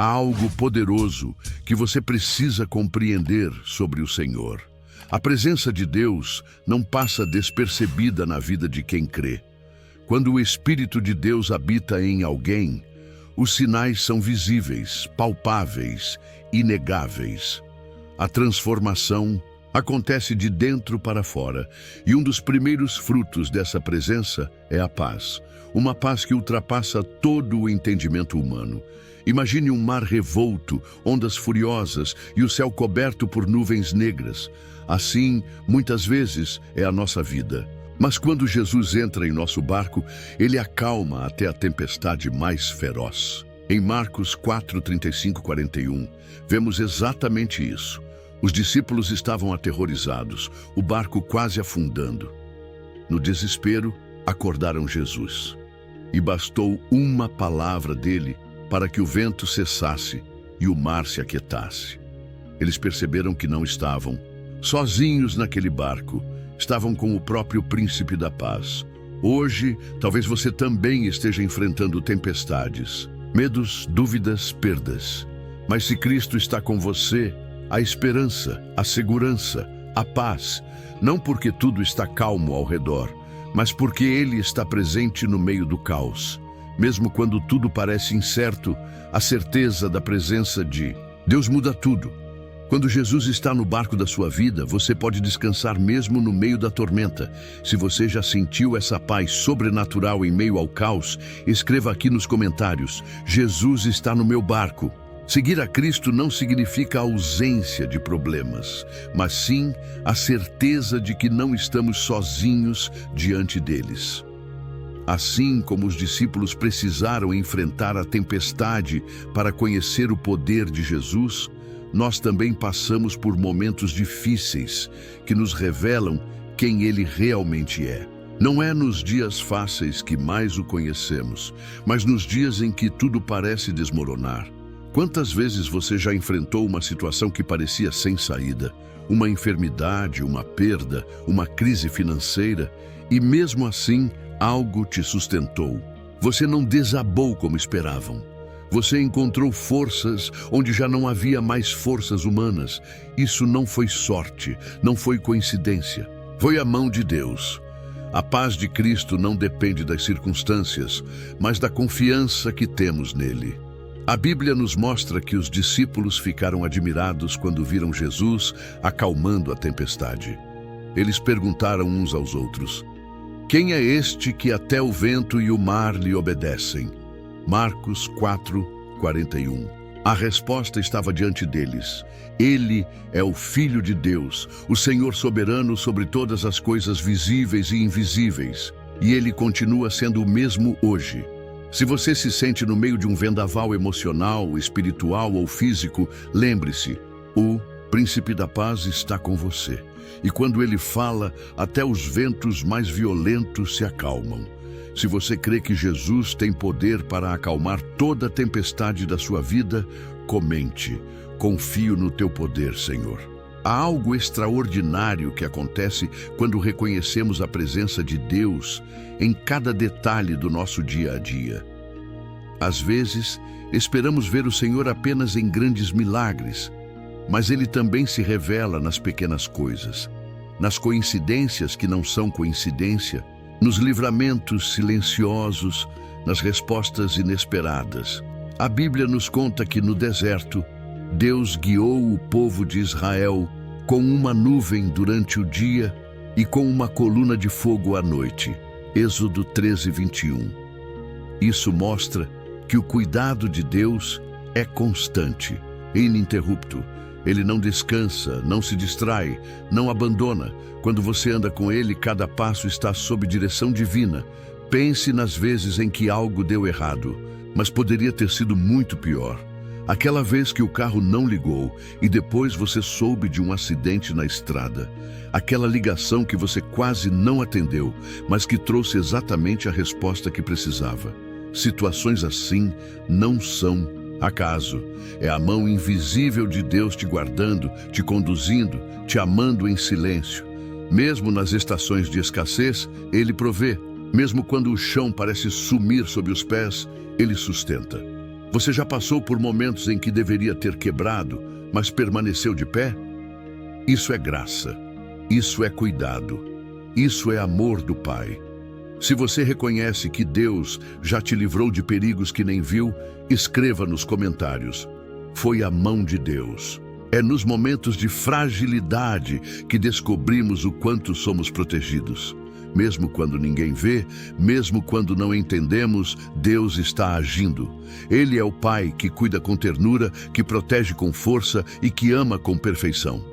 Há algo poderoso que você precisa compreender sobre o Senhor. A presença de Deus não passa despercebida na vida de quem crê. Quando o Espírito de Deus habita em alguém, os sinais são visíveis, palpáveis, inegáveis. A transformação acontece de dentro para fora, e um dos primeiros frutos dessa presença é a paz. Uma paz que ultrapassa todo o entendimento humano. Imagine um mar revolto, ondas furiosas e o céu coberto por nuvens negras. Assim, muitas vezes, é a nossa vida. Mas quando Jesus entra em nosso barco, ele acalma até a tempestade mais feroz. Em Marcos 4, 35, 41, vemos exatamente isso. Os discípulos estavam aterrorizados, o barco quase afundando. No desespero, acordaram Jesus. E bastou uma palavra dele para que o vento cessasse e o mar se aquietasse. Eles perceberam que não estavam sozinhos naquele barco, estavam com o próprio Príncipe da Paz. Hoje, talvez você também esteja enfrentando tempestades, medos, dúvidas, perdas. Mas se Cristo está com você, a esperança, a segurança, a paz, não porque tudo está calmo ao redor, mas porque Ele está presente no meio do caos. Mesmo quando tudo parece incerto, a certeza da presença de Deus muda tudo. Quando Jesus está no barco da sua vida, você pode descansar mesmo no meio da tormenta. Se você já sentiu essa paz sobrenatural em meio ao caos, escreva aqui nos comentários: Jesus está no meu barco. Seguir a Cristo não significa a ausência de problemas, mas sim a certeza de que não estamos sozinhos diante deles. Assim como os discípulos precisaram enfrentar a tempestade para conhecer o poder de Jesus, nós também passamos por momentos difíceis que nos revelam quem Ele realmente é. Não é nos dias fáceis que mais o conhecemos, mas nos dias em que tudo parece desmoronar. Quantas vezes você já enfrentou uma situação que parecia sem saída? Uma enfermidade, uma perda, uma crise financeira, e mesmo assim, algo te sustentou. Você não desabou como esperavam. Você encontrou forças onde já não havia mais forças humanas. Isso não foi sorte, não foi coincidência. Foi a mão de Deus. A paz de Cristo não depende das circunstâncias, mas da confiança que temos nele. A Bíblia nos mostra que os discípulos ficaram admirados quando viram Jesus acalmando a tempestade. Eles perguntaram uns aos outros: quem é este que até o vento e o mar lhe obedecem? Marcos 4, 41. A resposta estava diante deles. Ele é o Filho de Deus, o Senhor soberano sobre todas as coisas visíveis e invisíveis. E Ele continua sendo o mesmo hoje. Se você se sente no meio de um vendaval emocional, espiritual ou físico, lembre-se, o Príncipe da Paz está com você. E quando Ele fala, até os ventos mais violentos se acalmam. Se você crê que Jesus tem poder para acalmar toda a tempestade da sua vida, comente: confio no teu poder, Senhor. Há algo extraordinário que acontece quando reconhecemos a presença de Deus em cada detalhe do nosso dia a dia. Às vezes, esperamos ver o Senhor apenas em grandes milagres, mas Ele também se revela nas pequenas coisas, nas coincidências que não são coincidência, nos livramentos silenciosos, nas respostas inesperadas. A Bíblia nos conta que no deserto, Deus guiou o povo de Israel com uma nuvem durante o dia e com uma coluna de fogo à noite. Êxodo 13, 21. Isso mostra que o cuidado de Deus é constante, ininterrupto. Ele não descansa, não se distrai, não abandona. Quando você anda com Ele, cada passo está sob direção divina. Pense nas vezes em que algo deu errado, mas poderia ter sido muito pior. Aquela vez que o carro não ligou e depois você soube de um acidente na estrada. Aquela ligação que você quase não atendeu, mas que trouxe exatamente a resposta que precisava. Situações assim não são acaso. É a mão invisível de Deus te guardando, te conduzindo, te amando em silêncio. Mesmo nas estações de escassez, Ele provê. Mesmo quando o chão parece sumir sob os pés, Ele sustenta. Você já passou por momentos em que deveria ter quebrado, mas permaneceu de pé? Isso é graça. Isso é cuidado. Isso é amor do Pai. Se você reconhece que Deus já te livrou de perigos que nem viu, escreva nos comentários. Foi a mão de Deus. É nos momentos de fragilidade que descobrimos o quanto somos protegidos. Mesmo quando ninguém vê, mesmo quando não entendemos, Deus está agindo. Ele é o Pai que cuida com ternura, que protege com força e que ama com perfeição.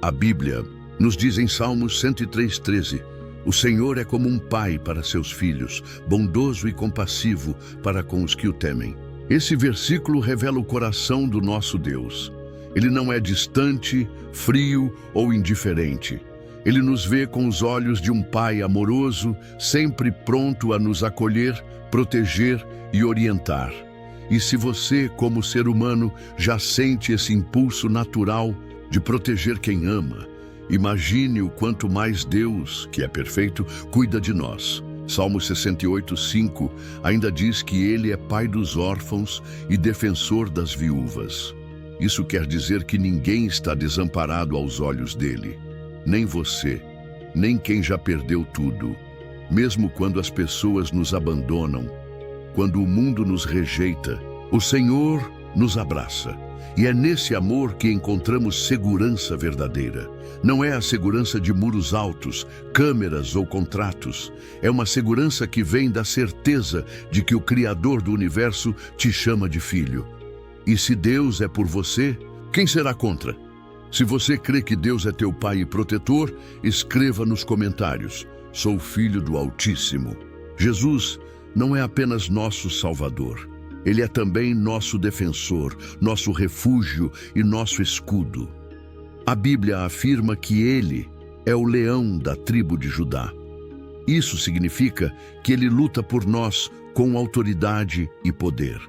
A Bíblia nos diz em Salmos 103:13, o Senhor é como um pai para seus filhos, bondoso e compassivo para com os que o temem. Esse versículo revela o coração do nosso Deus. Ele não é distante, frio ou indiferente. Ele nos vê com os olhos de um pai amoroso, sempre pronto a nos acolher, proteger e orientar. E se você, como ser humano, já sente esse impulso natural de proteger quem ama, imagine o quanto mais Deus, que é perfeito, cuida de nós. Salmo 68:5 ainda diz que Ele é pai dos órfãos e defensor das viúvas. Isso quer dizer que ninguém está desamparado aos olhos dele. Nem você, nem quem já perdeu tudo. Mesmo quando as pessoas nos abandonam, quando o mundo nos rejeita, o Senhor nos abraça. E é nesse amor que encontramos segurança verdadeira. Não é a segurança de muros altos, câmeras ou contratos. É uma segurança que vem da certeza de que o Criador do universo te chama de filho. E se Deus é por você, quem será contra? Se você crê que Deus é teu Pai e protetor, escreva nos comentários: sou filho do Altíssimo. Jesus não é apenas nosso Salvador. Ele é também nosso defensor, nosso refúgio e nosso escudo. A Bíblia afirma que Ele é o leão da tribo de Judá. Isso significa que Ele luta por nós com autoridade e poder.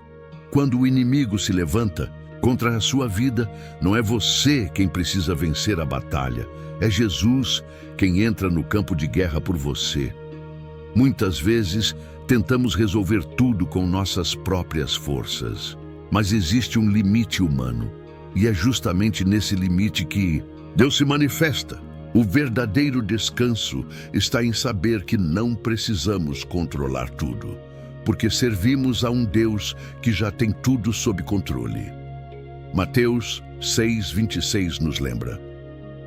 Quando o inimigo se levanta contra a sua vida, não é você quem precisa vencer a batalha, é Jesus quem entra no campo de guerra por você. Muitas vezes, tentamos resolver tudo com nossas próprias forças. Mas existe um limite humano. E é justamente nesse limite que Deus se manifesta. O verdadeiro descanso está em saber que não precisamos controlar tudo, porque servimos a um Deus que já tem tudo sob controle. Mateus 6:26 nos lembra: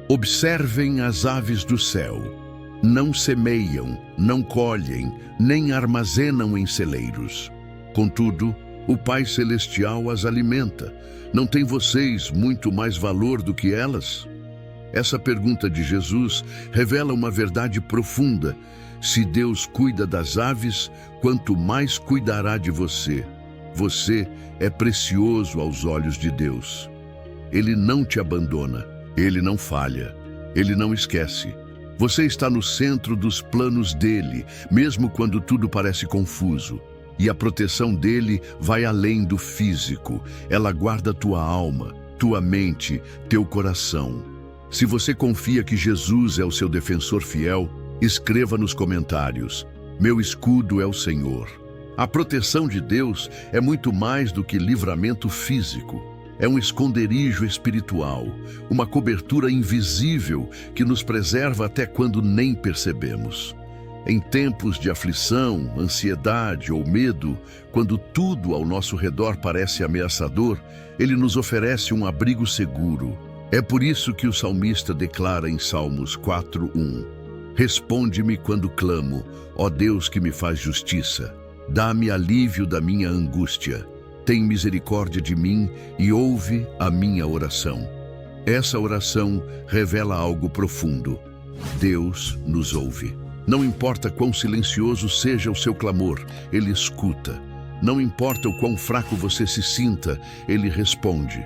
observem as aves do céu. Não semeiam, não colhem, nem armazenam em celeiros. Contudo, o Pai Celestial as alimenta. Não tem vocês muito mais valor do que elas? Essa pergunta de Jesus revela uma verdade profunda. Se Deus cuida das aves, quanto mais cuidará de você. Você é precioso aos olhos de Deus. Ele não te abandona, Ele não falha, Ele não esquece. Você está no centro dos planos dele, mesmo quando tudo parece confuso. E a proteção dele vai além do físico. Ela guarda tua alma, tua mente, teu coração. Se você confia que Jesus é o seu defensor fiel, escreva nos comentários: meu escudo é o Senhor. A proteção de Deus é muito mais do que livramento físico. É um esconderijo espiritual, uma cobertura invisível que nos preserva até quando nem percebemos. Em tempos de aflição, ansiedade ou medo, quando tudo ao nosso redor parece ameaçador, Ele nos oferece um abrigo seguro. É por isso que o salmista declara em Salmos 4:1: responde-me quando clamo, ó Deus que me faz justiça. Dá-me alívio da minha angústia. Tem misericórdia de mim e ouve a minha oração. Essa oração revela algo profundo. Deus nos ouve. Não importa quão silencioso seja o seu clamor, Ele escuta. Não importa o quão fraco você se sinta, Ele responde.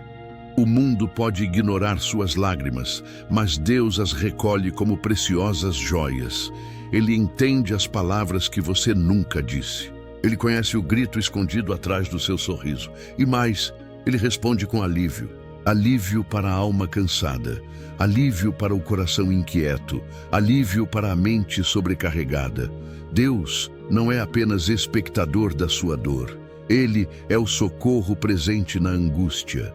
O mundo pode ignorar suas lágrimas, mas Deus as recolhe como preciosas joias. Ele entende as palavras que você nunca disse. Ele conhece o grito escondido atrás do seu sorriso. E mais, Ele responde com alívio. Alívio para a alma cansada. Alívio para o coração inquieto. Alívio para a mente sobrecarregada. Deus não é apenas espectador da sua dor. Ele é o socorro presente na angústia.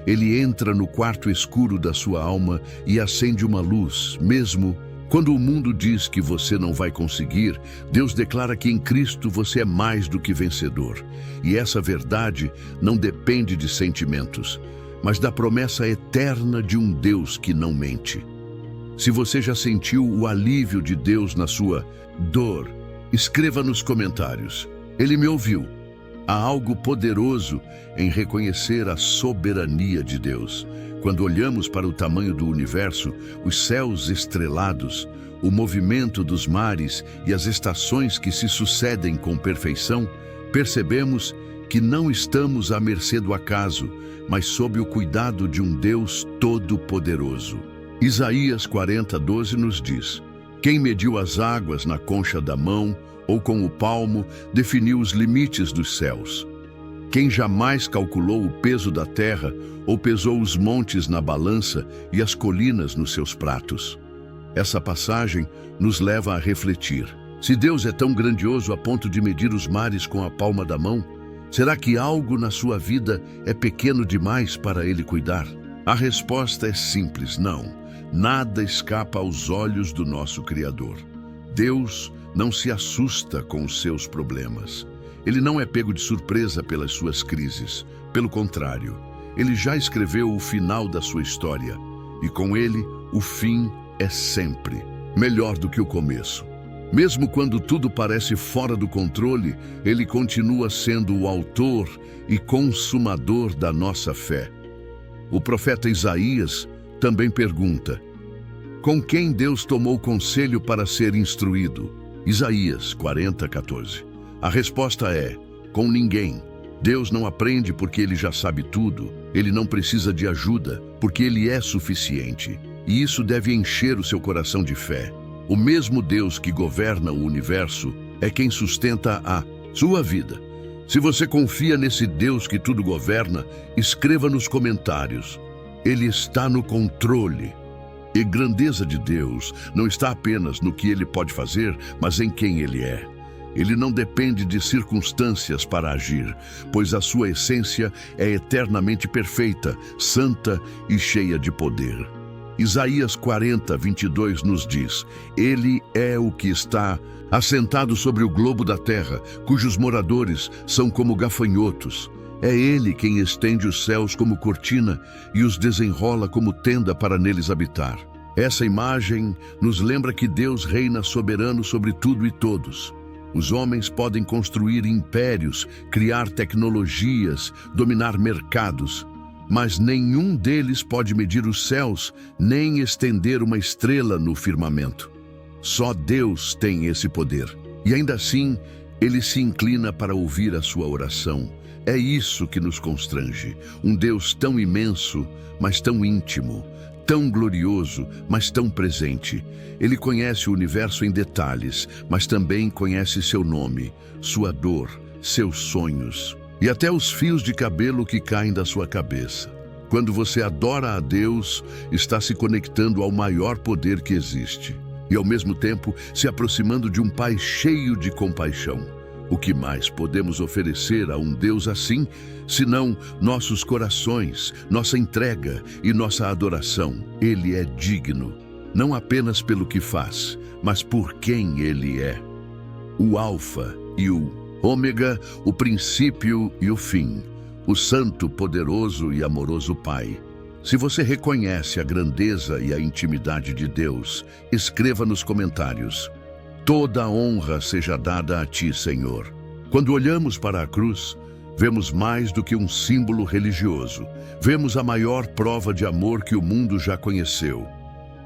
Ele entra no quarto escuro da sua alma e acende uma luz, mesmo quando o mundo diz que você não vai conseguir. Deus declara que em Cristo você é mais do que vencedor. E essa verdade não depende de sentimentos, mas da promessa eterna de um Deus que não mente. Se você já sentiu o alívio de Deus na sua dor, escreva nos comentários: Ele me ouviu. Há algo poderoso em reconhecer a soberania de Deus. Quando olhamos para o tamanho do universo, os céus estrelados, o movimento dos mares e as estações que se sucedem com perfeição, percebemos que não estamos à mercê do acaso, mas sob o cuidado de um Deus todo-poderoso. Isaías 40:12 nos diz: Quem mediu as águas na concha da mão, ou com o palmo, definiu os limites dos céus? Quem jamais calculou o peso da terra, ou pesou os montes na balança e as colinas nos seus pratos? Essa passagem nos leva a refletir. Se Deus é tão grandioso a ponto de medir os mares com a palma da mão, será que algo na sua vida é pequeno demais para Ele cuidar? A resposta é simples: não. Nada escapa aos olhos do nosso Criador. Deus não se assusta com os seus problemas. Ele não é pego de surpresa pelas suas crises. Pelo contrário, Ele já escreveu o final da sua história. E com Ele, o fim é sempre melhor do que o começo. Mesmo quando tudo parece fora do controle, Ele continua sendo o autor e consumador da nossa fé. O profeta Isaías também pergunta: com quem Deus tomou conselho para ser instruído? Isaías 40:14. A resposta é: com ninguém. Deus não aprende porque Ele já sabe tudo. Ele não precisa de ajuda, porque Ele é suficiente. E isso deve encher o seu coração de fé. O mesmo Deus que governa o universo é quem sustenta a sua vida. Se você confia nesse Deus que tudo governa, escreva nos comentários: Ele está no controle. E grandeza de Deus não está apenas no que Ele pode fazer, mas em quem Ele é. Ele não depende de circunstâncias para agir, pois a sua essência é eternamente perfeita, santa e cheia de poder. Isaías 40:22 nos diz: Ele é o que está assentado sobre o globo da terra, cujos moradores são como gafanhotos. É Ele quem estende os céus como cortina e os desenrola como tenda para neles habitar. Essa imagem nos lembra que Deus reina soberano sobre tudo e todos. Os homens podem construir impérios, criar tecnologias, dominar mercados, mas nenhum deles pode medir os céus, nem estender uma estrela no firmamento. Só Deus tem esse poder. E ainda assim, Ele se inclina para ouvir a sua oração. É isso que nos constrange. Um Deus tão imenso, mas tão íntimo, tão glorioso, mas tão presente. Ele conhece o universo em detalhes, mas também conhece seu nome, sua dor, seus sonhos e até os fios de cabelo que caem da sua cabeça. Quando você adora a Deus, está se conectando ao maior poder que existe e, ao mesmo tempo, se aproximando de um Pai cheio de compaixão. O que mais podemos oferecer a um Deus assim, senão nossos corações, nossa entrega e nossa adoração? Ele é digno, não apenas pelo que faz, mas por quem Ele é. O Alfa e o Ômega, o princípio e o fim, o santo, poderoso e amoroso Pai. Se você reconhece a grandeza e a intimidade de Deus, escreva nos comentários: toda a honra seja dada a Ti, Senhor. Quando olhamos para a cruz, vemos mais do que um símbolo religioso. Vemos a maior prova de amor que o mundo já conheceu.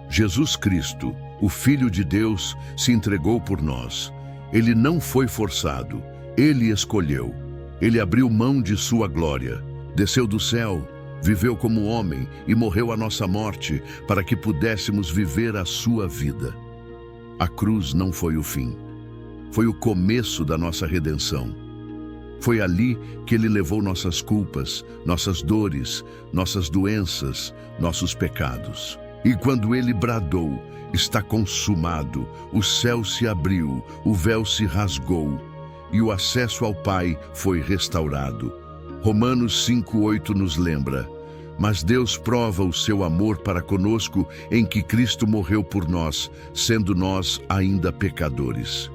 Jesus Cristo, o Filho de Deus, se entregou por nós. Ele não foi forçado, Ele escolheu. Ele abriu mão de sua glória, desceu do céu, viveu como homem e morreu a nossa morte para que pudéssemos viver a sua vida. A cruz não foi o fim, foi o começo da nossa redenção. Foi ali que Ele levou nossas culpas, nossas dores, nossas doenças, nossos pecados. E quando Ele bradou: está consumado, o céu se abriu, o véu se rasgou. e o acesso ao Pai foi restaurado. Romanos 5:8 nos lembra: mas Deus prova o seu amor para conosco em que Cristo morreu por nós, sendo nós ainda pecadores.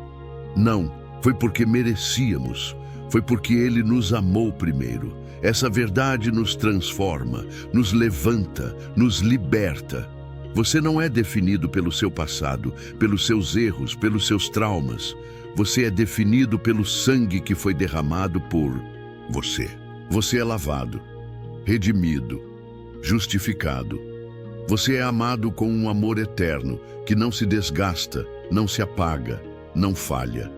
Não, foi porque merecíamos, foi porque Ele nos amou primeiro. Essa verdade nos transforma, nos levanta, nos liberta. Você não é definido pelo seu passado, pelos seus erros, pelos seus traumas. Você é definido pelo sangue que foi derramado por você. Você é lavado, redimido, justificado. Você é amado com um amor eterno, que não se desgasta, não se apaga, não falha.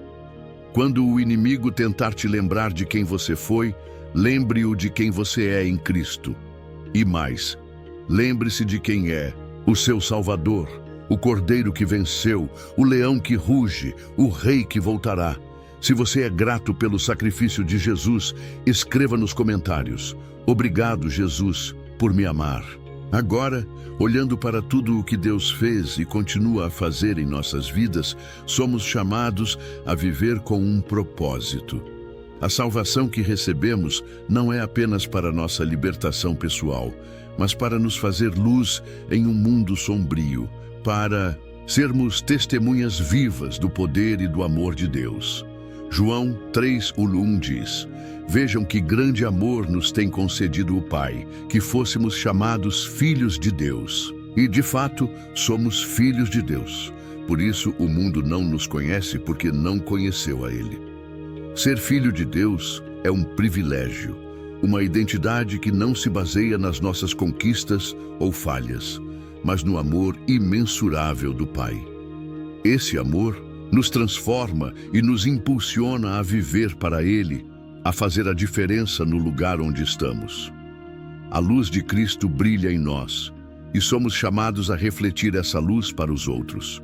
Quando o inimigo tentar te lembrar de quem você foi, lembre-o de quem você é em Cristo. E mais, lembre-se de quem é o seu Salvador, o Cordeiro que venceu, o leão que ruge, o Rei que voltará. Se você é grato pelo sacrifício de Jesus, escreva nos comentários: obrigado, Jesus, por me amar. Agora, olhando para tudo o que Deus fez e continua a fazer em nossas vidas, somos chamados a viver com um propósito. A salvação que recebemos não é apenas para nossa libertação pessoal, mas para nos fazer luz em um mundo sombrio, para sermos testemunhas vivas do poder e do amor de Deus. João 3:1 diz: vejam que grande amor nos tem concedido o Pai, que fôssemos chamados filhos de Deus. E, de fato, somos filhos de Deus. Por isso, o mundo não nos conhece porque não conheceu a Ele. Ser filho de Deus é um privilégio, uma identidade que não se baseia nas nossas conquistas ou falhas, mas no amor imensurável do Pai. Esse amor nos transforma e nos impulsiona a viver para Ele, a fazer a diferença no lugar onde estamos. A luz de Cristo brilha em nós e somos chamados a refletir essa luz para os outros.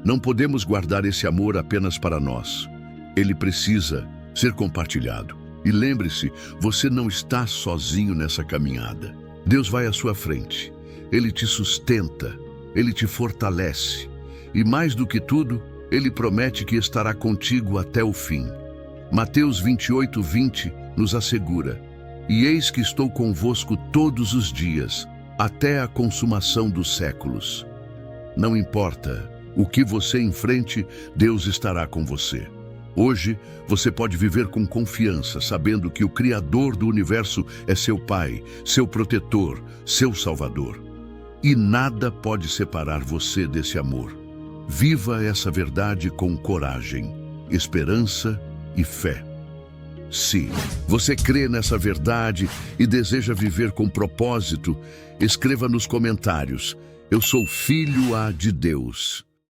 Não podemos guardar esse amor apenas para nós. Ele precisa ser compartilhado. E lembre-se, você não está sozinho nessa caminhada. Deus vai à sua frente. Ele te sustenta, Ele te fortalece. E mais do que tudo, Ele promete que estará contigo até o fim. Mateus 28:20 nos assegura: e eis que estou convosco todos os dias, até a consumação dos séculos. Não importa o que você enfrente, Deus estará com você. Hoje, você pode viver com confiança, sabendo que o Criador do Universo é seu Pai, seu protetor, seu Salvador. E nada pode separar você desse amor. Viva essa verdade com coragem, esperança e fé. Se você crê nessa verdade e deseja viver com propósito, escreva nos comentários: eu sou filho de Deus.